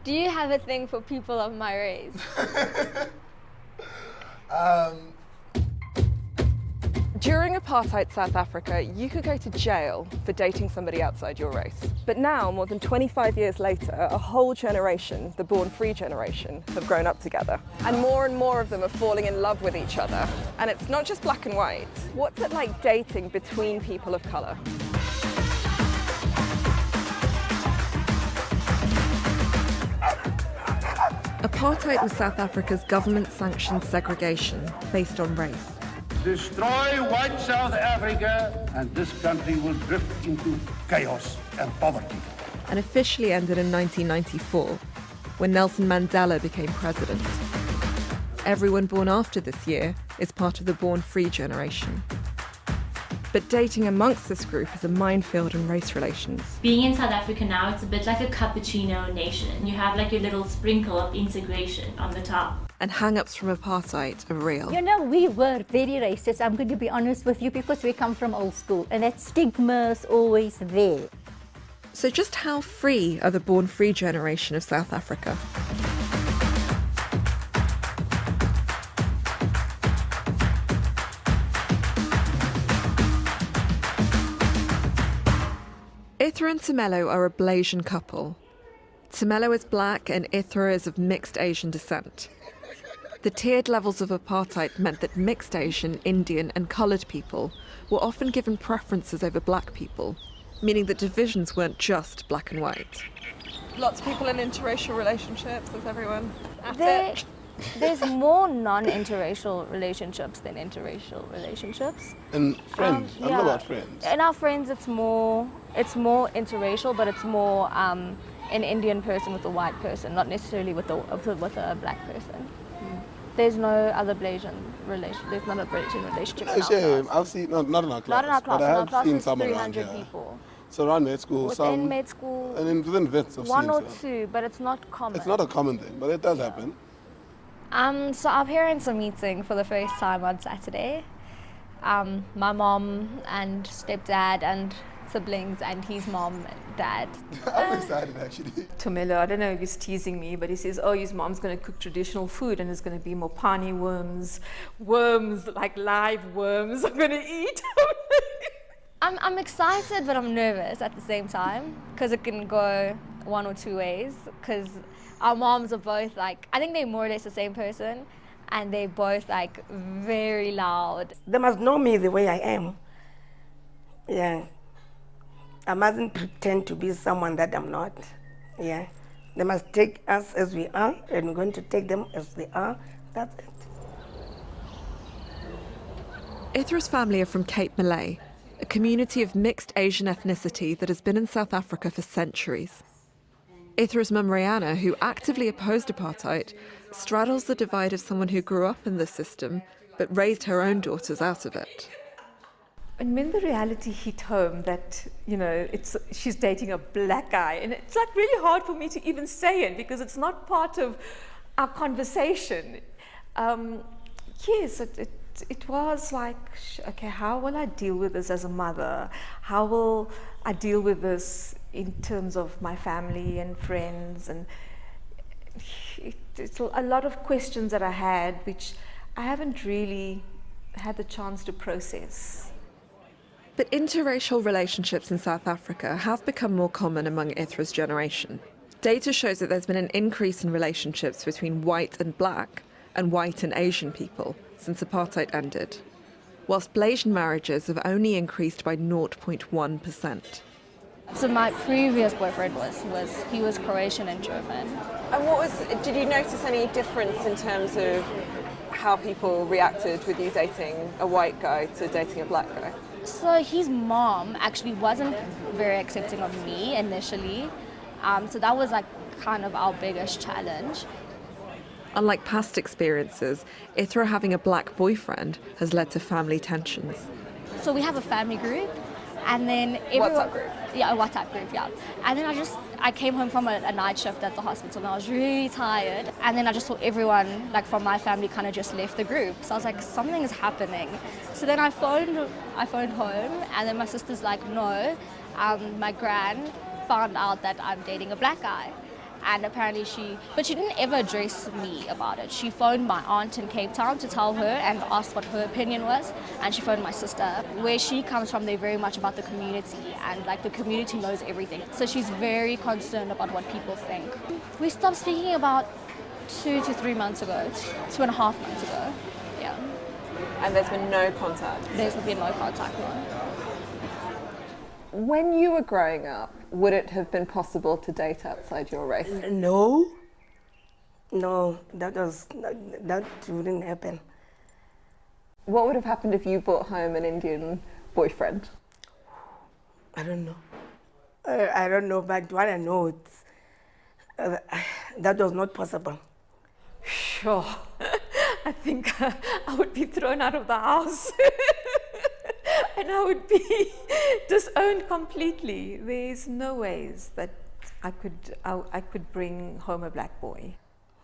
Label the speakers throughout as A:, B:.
A: Do you have a thing for people of my race?
B: During apartheid South Africa, you could go to jail for dating somebody outside your race. But now, more than 25 years later, a whole generation, the born-free generation, have grown up together. And more of them are falling in love with each other. And it's not just black and white. What's it like dating between people of colour? Apartheid was South Africa's government-sanctioned segregation based on race.
C: Destroy white South Africa, and this country will drift into chaos and poverty.
B: And officially ended in 1994, when Nelson Mandela became president. Everyone born after this year is part of the born-free generation. But dating amongst this group is a minefield in race relations.
D: Being in South Africa now, it's a bit like a cappuccino nation. You have like your little sprinkle of integration on the top.
B: And hang-ups from apartheid are real.
E: You know, we were very racist, I'm going to be honest with you, because we come from old school, and that stigma is always there.
B: So just how free are the born-free generation of South Africa? Ithra and Tumelo are a Blasian couple. Tumelo is black and Ithra is of mixed Asian descent. The tiered levels of apartheid meant that mixed Asian, Indian and coloured people were often given preferences over black people, meaning that divisions weren't just black and white. Lots of people in interracial relationships with everyone.
A: There's more non-interracial relationships than interracial relationships.
F: And friends, I don't know about friends.
A: In our friends, it's more interracial, but it's more an Indian person with a white person, not necessarily with a black person. There's no other Blasian relation. There's not a Blasian relationship.
F: It's a shame. I've seen not in our class.
A: Not in our class.
F: But I
A: In our
F: have
A: class
F: seen
A: is
F: some
A: 300
F: around here.
A: people.
F: So around med school,
A: Within med school,
F: and then within vets, I've
A: one
F: seen
A: or
F: some.
A: two, but it's not common.
F: It's not a common thing, but it does happen.
A: So our parents are meeting for the first time on Saturday. My mom and stepdad and siblings and his mom and dad.
F: I'm excited actually.
G: Tumelo, I don't know if he's teasing me, but he says, oh, his mom's going to cook traditional food and there's going to be mopani worms, like live worms I'm going to eat.
A: I'm excited, but I'm nervous at the same time because it can go one or two ways. Because our moms are both like, I think they're more or less the same person, and they're both like very loud.
H: They must know me the way I am. Yeah. I mustn't pretend to be someone that I'm not. Yeah. They must take us as we are, and we're going to take them as they are. That's it.
B: Ithra's family are from Cape Malay, a community of mixed Asian ethnicity that has been in South Africa for centuries. Ithra's mum Rihanna, who actively opposed apartheid, straddles the divide of someone who grew up in the system but raised her own daughters out of it.
G: And when the reality hit home that, she's dating a black guy, and it's like really hard for me to even say it because it's not part of our conversation. Yes, it was like, okay, how will I deal with this as a mother? How will I deal with this in terms of my family and friends? And it's a lot of questions that I had, which I haven't really had the chance to process.
B: But interracial relationships in South Africa have become more common among Ithra's generation. Data shows that there's been an increase in relationships between white and black and white and Asian people since apartheid ended, whilst Blasian marriages have only increased by 0.1%.
A: So my previous boyfriend he was Croatian and German.
B: And did you notice any difference in terms of how people reacted with you dating a white guy to dating a black guy?
A: So his mom actually wasn't very accepting of me initially. So that was like kind of our biggest challenge.
B: Unlike past experiences, Ithra having a black boyfriend has led to family tensions.
A: So we have a family group, and then everyone...
B: WhatsApp group?
A: Yeah, a WhatsApp group, yeah. And then I came home from a night shift at the hospital, and I was really tired. And then I just saw everyone, like from my family, kind of just left the group. So I was like, something is happening. So then I phoned home, and then my sister's like, no, my gran found out that I'm dating a black guy. and apparently but she didn't ever address me about it. She phoned my aunt in Cape Town to tell her and asked what her opinion was, and she phoned my sister. Where she comes from, they're very much about the community, and like the community knows everything. So she's very concerned about what people think. We stopped speaking about 2 to 3 months ago, 2.5 months ago. Yeah.
B: And there's been no contact?
A: There's been no contact, no.
B: When you were growing up, would it have been possible to date outside your race?
H: No. No, that wouldn't happen.
B: What would have happened if you brought home an Indian boyfriend?
H: I don't know. I don't know, but what I know, that was not possible.
G: Sure. I think I would be thrown out of the house. And I would be disowned completely. There's no ways that I could bring home a black boy.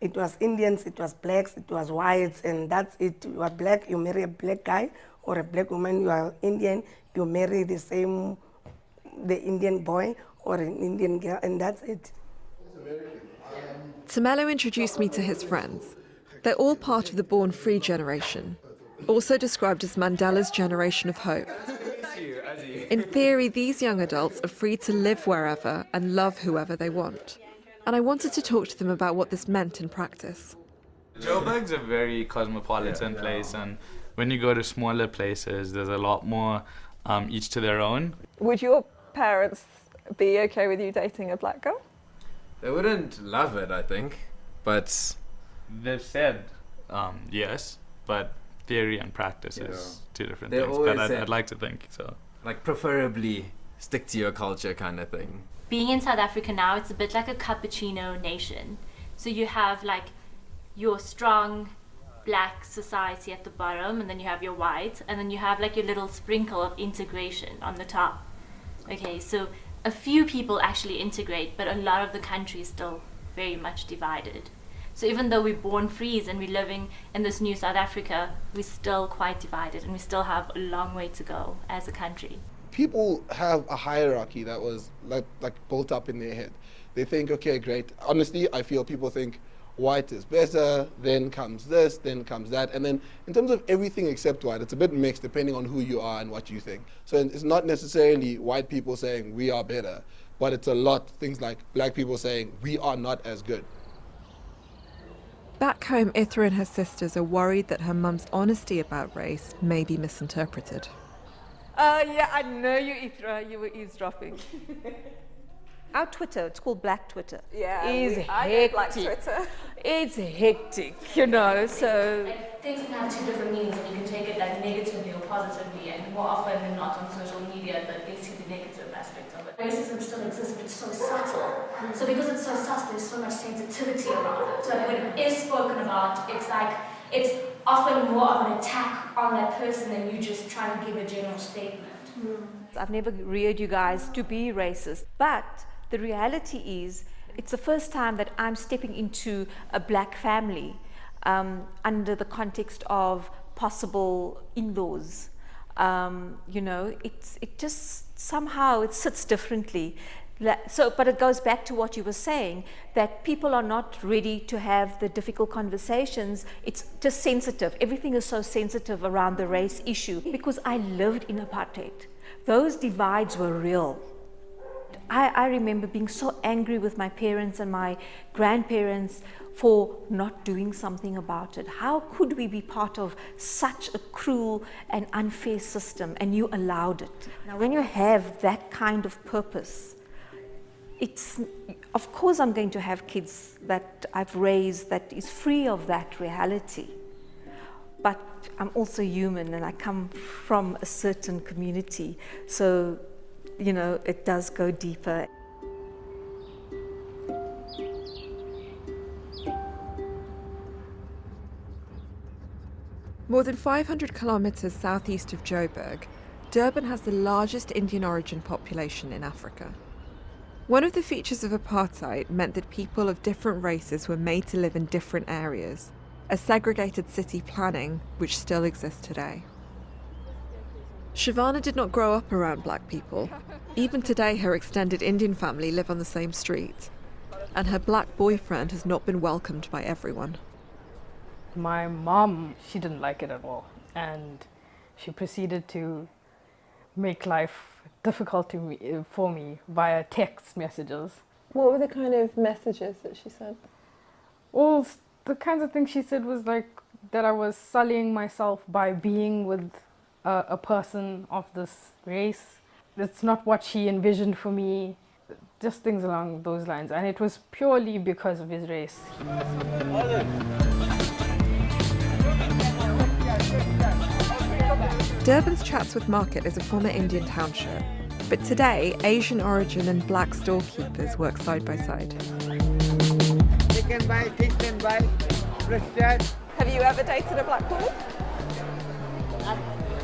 H: It was Indians, it was blacks, it was whites, and that's it. You are black, you marry a black guy, or a black woman, you are Indian, you marry the Indian boy or an Indian girl, and that's it.
B: Tumelo introduced me to his friends. They're all part of the Born Free generation, also described as Mandela's generation of hope. In theory, these young adults are free to live wherever and love whoever they want. And I wanted to talk to them about what this meant in practice.
I: Joburg's a very cosmopolitan place, and when you go to smaller places, there's a lot more each to their own.
B: Would your parents be okay with you dating a black girl?
J: They wouldn't love it, I think, but...
I: They've said yes, but theory and practice is two different
J: They
I: things,
J: always
I: but
J: said-
I: I'd like to think so.
J: like preferably stick to your culture kind of thing.
D: Being in South Africa now, it's a bit like a cappuccino nation. So you have like your strong black society at the bottom, and then you have your white, and then you have like your little sprinkle of integration on the top. Okay, so a few people actually integrate, but a lot of the country is still very much divided. So even though we're born free and we're living in this new South Africa, we're still quite divided, and we still have a long way to go as a country.
F: People have a hierarchy that was like built up in their head. They think, okay, great. Honestly, I feel people think white is better, then comes this, then comes that. And then in terms of everything except white, it's a bit mixed depending on who you are and what you think. So it's not necessarily white people saying we are better, but it's a lot things like black people saying we are not as good.
B: Back home, Ithra and her sisters are worried that her mum's honesty about race may be misinterpreted.
G: Yeah, I know you, Ithra. You were eavesdropping. Our Twitter, it's called Black Twitter, is hectic. It's hectic, you know, so...
A: Things can have two different meanings, and you can take it like negatively or positively, and more often than not on social media, they see the negative aspect of it. Racism still exists, but it's so subtle. So because it's so subtle, there's so much sensitivity around it. So when it is spoken about, it's like, it's often more of an attack on that person than you just trying to give a general statement.
G: I've never reared you guys to be racist, but the reality is, it's the first time that I'm stepping into a black family under the context of possible in-laws. You know, it just somehow it sits differently. So, but it goes back to what you were saying, that people are not ready to have the difficult conversations. It's just sensitive. Everything is so sensitive around the race issue because I lived in apartheid. Those divides were real. I remember being so angry with my parents and my grandparents for not doing something about it. How could we be part of such a cruel and unfair system, and you allowed it? Now, when you have that kind of purpose, it's, of course I'm going to have kids that I've raised that is free of that reality. But I'm also human, and I come from a certain community. So, you know, it does go deeper.
B: More than 500 kilometres southeast of Joburg, Durban has the largest Indian origin population in Africa. One of the features of apartheid meant that people of different races were made to live in different areas, a segregated city planning which still exists today. Shavana did not grow up around black people. Even today, her extended Indian family live on the same street. and her black boyfriend has not been welcomed by everyone.
K: My mom, she didn't like it at all, and she proceeded to make life difficult for me via text messages.
L: What were the kind of messages that she sent?
K: Well, the kinds of things she said was like that I was sullying myself by being with a person of this race. It's not what she envisioned for me, just things along those lines. And it was purely because of his race.
B: Durban's Chatsworth Market is a former Indian township, but today Asian origin and black storekeepers work side by side.
M: Chicken buy, fish can buy, fresh chat.
L: Have you ever dated a black woman?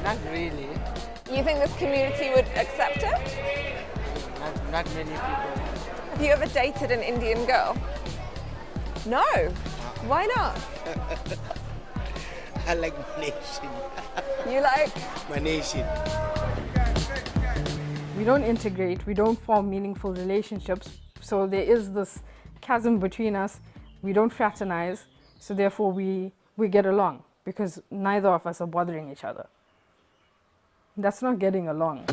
M: Not really.
L: You think this community would accept it?
M: Not many people.
L: Have you ever dated an Indian girl? No. Why not?
M: I like my nation.
L: You like?
M: My nation.
K: We don't integrate, we don't form meaningful relationships, so there is this chasm between us. We don't fraternize, so therefore we get along, because neither of us are bothering each other. That's not getting along.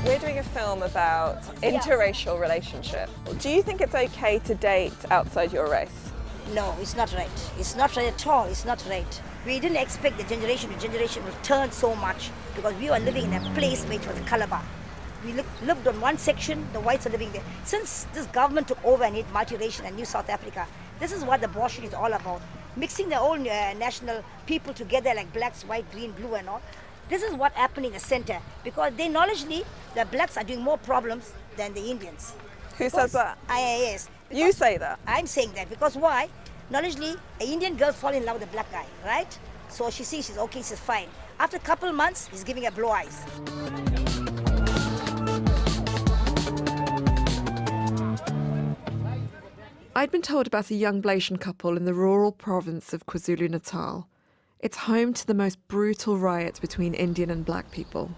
L: We're doing a film about interracial relationship. Do you think it's okay to date outside your race?
N: No, it's not right. It's not right at all. It's not right. We didn't expect the generation to generation will turn so much because we were living in a place which was a Calabar. We lived on one section, the whites are living there. Since this government took over and hit multiracial and New South Africa, this is what the abortion is all about. Mixing the own national people together like blacks, white, green, blue and all. This is what happened in the center because they knowledgeably, the blacks are doing more problems than the Indians.
L: Who says that?
N: IAS.
L: You say that?
N: I'm saying that because why? Knowledgeably, an Indian girl fall in love with a black guy, right? So she sees she's okay, she's fine. After a couple months, he's giving her blue eyes.
B: I'd been told about a young Blasian couple in the rural province of KwaZulu-Natal. It's home to the most brutal riots between Indian and black people.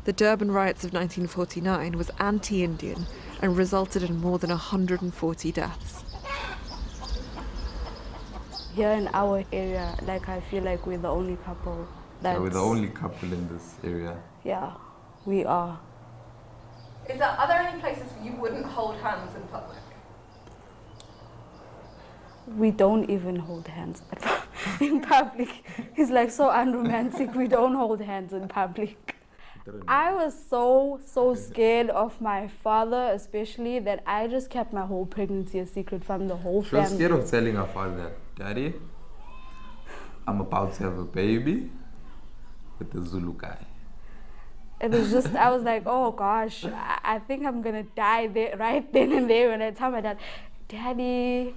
B: The Durban riots of 1949 was anti-Indian and resulted in more than 140 deaths.
O: Here in our area, like I feel like we're the only couple that's...
P: Yeah, we're the only couple in this area.
O: Yeah, we are.
L: Are there any places where you wouldn't hold hands in public?
O: We don't even hold hands in public. It's like so unromantic. We don't hold hands in public. I was so scared of my father, especially, that I just kept my whole pregnancy a secret from the whole family.
P: She was scared of telling her father that, Daddy, I'm about to have a baby with a Zulu guy.
O: It was just, I was like, oh gosh, I think I'm gonna die there, right then and there. When I tell my dad, Daddy,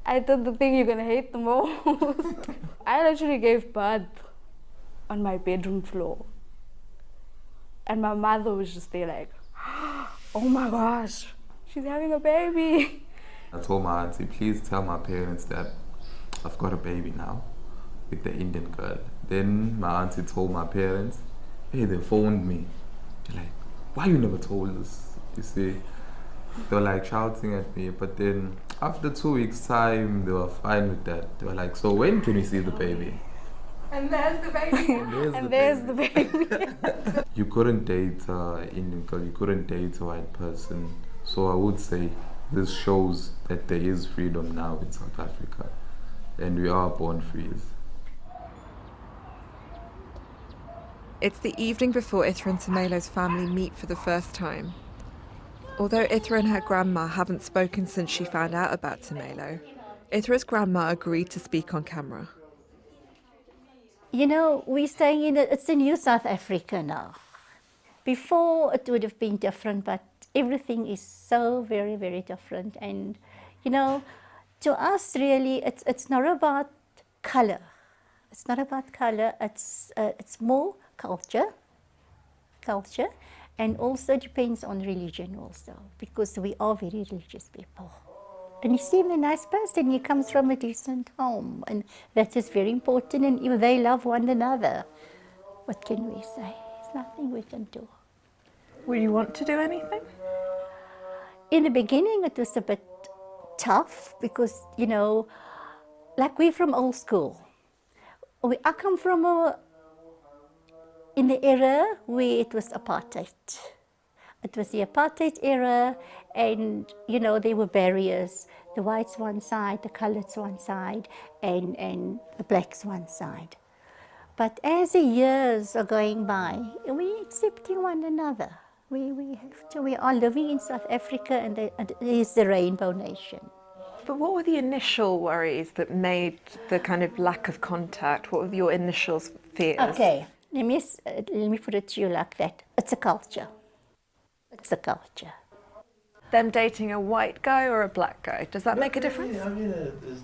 O: I did the thing you're gonna hate the most. I literally gave birth on my bedroom floor. And my mother was just there like, oh my gosh, she's having a baby.
P: I told my auntie, please tell my parents that I've got a baby now with the Indian girl. Then my auntie told my parents, hey, they phoned me. They're like, why you never told us? You see, they were like shouting at me. But then after 2 weeks' time, they were fine with that. They were like, so when can we see the baby?
L: And there's the baby.
O: And there's the baby.
P: You couldn't date an Indian girl, you couldn't date a white person. So I would say this shows that there is freedom now in South Africa. And we are born free.
B: It's the evening before Ithra and Tumelo's family meet for the first time. Although Ithra and her grandma haven't spoken since she found out about Tumelo, Ithra's grandma agreed to speak on camera.
E: You know, we're staying it's a new South Africa now. Before it would have been different, but everything is so very, very different. And, you know, to us really, it's not about color. It's not about color, it's more culture, and also depends on religion also, because we are very religious people. And you seem a nice person, he comes from a decent home, and that is very important, and if they love one another, what can we say? There's nothing we can do.
L: Would you want to do anything?
E: In the beginning, it was a bit tough because, you know, like we're from old school. I come from in the era where it was apartheid. It was the apartheid era, and, you know, there were barriers. The whites one side, the coloreds one side, and the blacks one side. But as the years are going by, we're accepting one another. We have to. We are living in South Africa, and it is the Rainbow Nation.
G: But what were the initial worries that made the kind of lack of contact? What were your initial fears?
E: Okay, let me put it to you like that. It's a culture. It's a culture.
G: Them dating a white guy or a black guy, does that make a difference?
Q: I mean,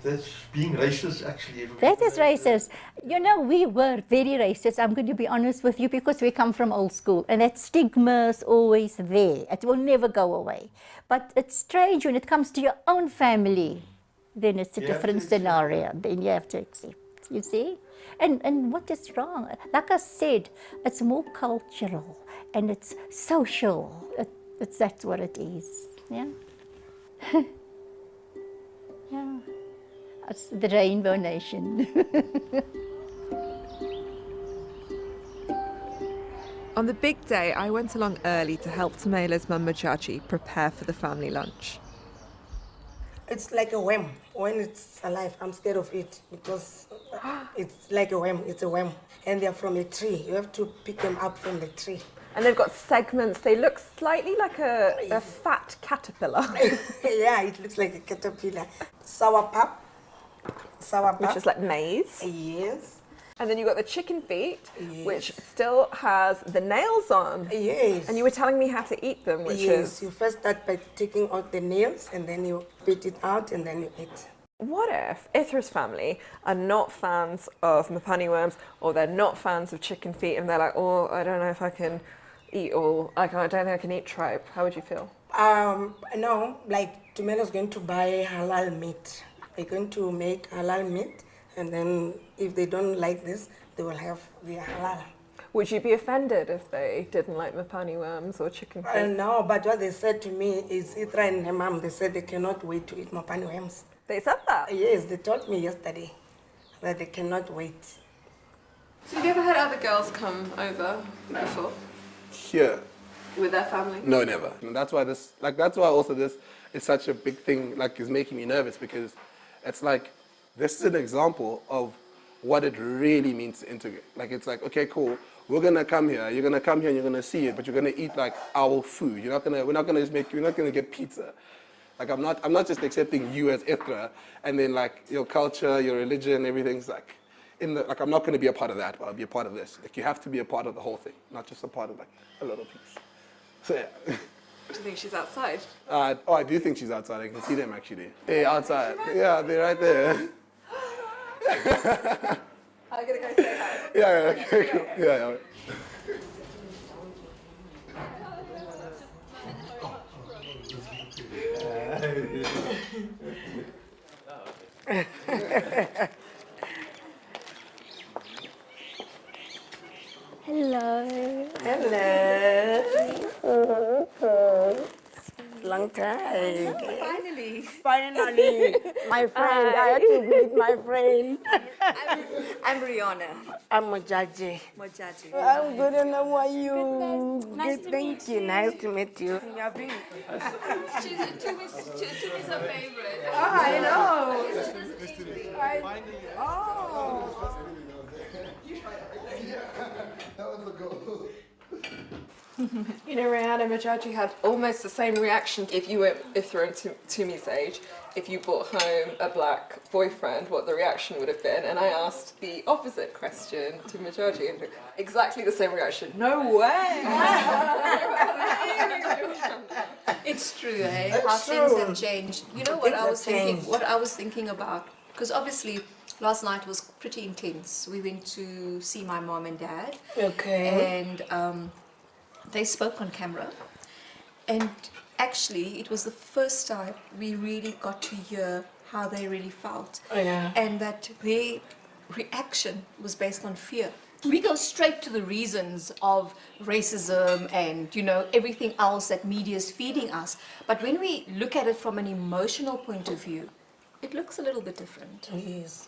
Q: that's being racist actually.
E: That is racist. You know, we were very racist, I'm going to be honest with you, because we come from old school, and that stigma is always there. It will never go away. But it's strange when it comes to your own family, then it's a different scenario. Then you have to accept, you see? And what is wrong? Like I said, it's more cultural and it's social. That's what it is. Yeah. Yeah. It's the Rainbow Nation.
B: On the big day, I went along early to help Tumelo's mum Mojaji prepare for the family lunch.
H: It's like a worm. When it's alive, I'm scared of it because it's like a worm. It's a worm. And they're from a tree. You have to pick them up from the tree.
G: And they've got segments. They look slightly like a fat caterpillar.
H: Yeah, it looks like a caterpillar. Sour pap.
G: Which is like maize.
H: Yes.
G: And then you've got the chicken feet, which still has the nails on.
H: Yes.
G: And you were telling me how to eat them, which is...
H: You first start by taking out the nails, and then you spit it out, and then you eat.
G: What if Ithra's family are not fans of mapani worms, or they're not fans of chicken feet, and they're like, oh, I don't know if I can eat all, I don't think I can eat tripe. How would you feel?
H: No, like Tumelo's going to buy halal meat. They're going to make halal meat, and then if they don't like this, they will have the halal.
G: Would you be offended if they didn't like mapani worms or chicken feet?
H: No, but what they said to me is Ithra and her mom, they said they cannot wait to eat mapani worms.
G: They said that?
H: Yes, they told me yesterday that they cannot wait.
R: So have you ever had other girls come over before?
F: Here.
R: With their family?
F: No, never. And that's why this is such a big thing, like, is making me nervous, because it's like, this is an example of what it really means to integrate. Like, it's like, okay, cool, we're gonna come here, you're gonna come here and you're gonna see it, but you're gonna eat like our food. We're not gonna get pizza. Like, I'm not just accepting you as Ithra, and then like your culture, your religion, everything's like, I'm not gonna be a part of that, but I'll be a part of this. Like, you have to be a part of the whole thing, not just a part of like a little piece. So yeah.
R: Do you think she's outside?
F: I do think she's outside. I can see them actually. Hey, outside. Yeah, they're right there.
R: I'm gonna go say hi.
F: Yeah, okay, cool. Yeah.
A: Hello.
H: Hello. Long time. Finally. My friend. I had to meet my friend.
R: I'm Rihanna.
H: I'm Mojaji.
R: Mojaji.
H: I'm good, and how are you?
R: Nice
H: Good,
R: to
H: thank
R: meet
H: you.
R: you.
H: Nice to meet you.
R: Tumi's her favorite.
H: Oh, I know.
Q: That was the goal.
R: You know, Rihanna Mojaji had almost the same reaction if you were Ithra and Tumi's age. If you brought home a black boyfriend, what the reaction would have been. And I asked the opposite question to Mojaji, and exactly the same reaction. No way!
S: It's true, eh? How things have changed. You know what I was thinking? What I was thinking about, because obviously last night was pretty intense. We went to see my mom and dad.
H: Okay.
S: And they spoke on camera. And actually, it was the first time we really got to hear how they really felt.
H: Oh, yeah.
S: And that their reaction was based on fear. we go straight to the reasons of racism and, you know, everything else that media is feeding us. But when we look at it from an emotional point of view, it looks a little bit different.
H: Yes.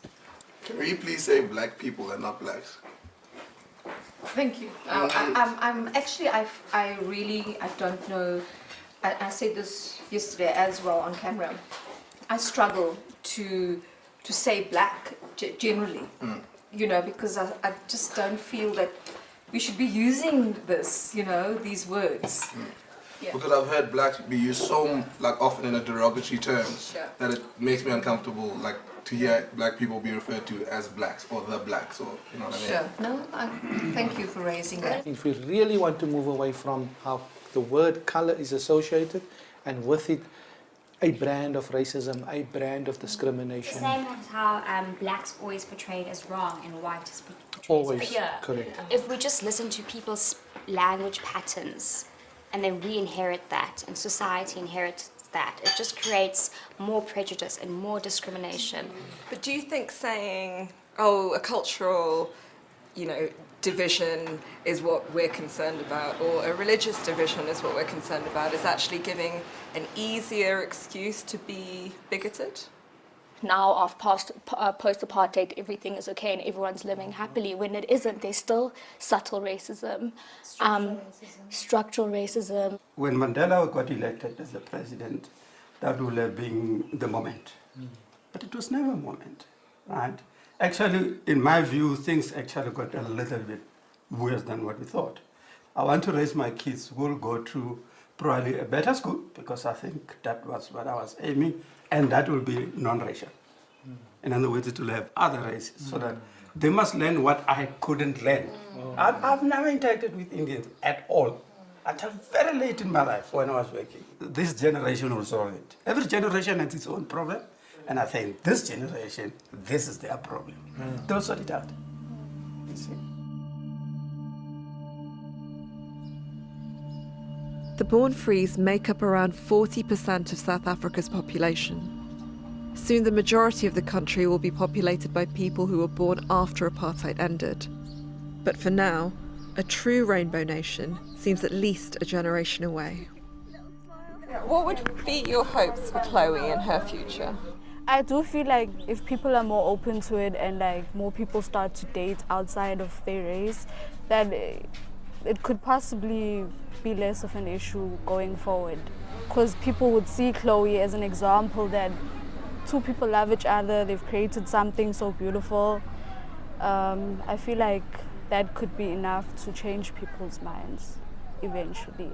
F: Can we please say black people and not blacks?
S: Thank you. I'm actually, I really don't know. I said this yesterday as well on camera. I struggle to say black generally, you know, because I just don't feel that we should be using this, you know, these words. Yeah.
F: Because I've heard blacks be used so often in a derogatory term that it makes me uncomfortable, like to hear black people be referred to as blacks or the blacks, or you know what I mean.
S: Sure. No, thank you for raising that.
T: If we really want to move away from how the word color is associated, and with it a brand of racism, a brand of discrimination.
U: Same as how black's always portrayed as wrong and white is portrayed
T: Always,
U: as right.
T: correct.
U: If we just listen to people's language patterns and then we inherit that and society inherits that, it just creates more prejudice and more discrimination.
L: But do you think saying, oh, a cultural, you know, division is what we're concerned about, or a religious division is what we're concerned about, is actually giving an easier excuse to be bigoted?
A: Now, of post-apartheid, everything is okay and everyone's living happily, when it isn't. There's still subtle racism, structural racism.
V: When Mandela got elected as the president, that would have been the moment. But it was never a moment, right? Actually, in my view, things actually got a little bit worse than what we thought. I want to raise my kids who will go to probably a better school, because I think that was what I was aiming, and that will be non-racial. In other words, it will have other races, so that they must learn what I couldn't learn. I've never interacted with Indians at all, until very late in my life when I was working. This generation will solve it. Every generation has its own problem, and I think this generation, this is their problem. They'll sort it out. You see?
B: The born-frees make up around 40% of South Africa's population. Soon the majority of the country will be populated by people who were born after apartheid ended. But for now, a true rainbow nation seems at least a generation away.
L: What would be your hopes for Chloe and her future?
O: I do feel like if people are more open to it and like more people start to date outside of their race, that it could possibly be less of an issue going forward. Because people would see Chloe as an example that two people love each other, they've created something so beautiful. I feel like that could be enough to change people's minds eventually.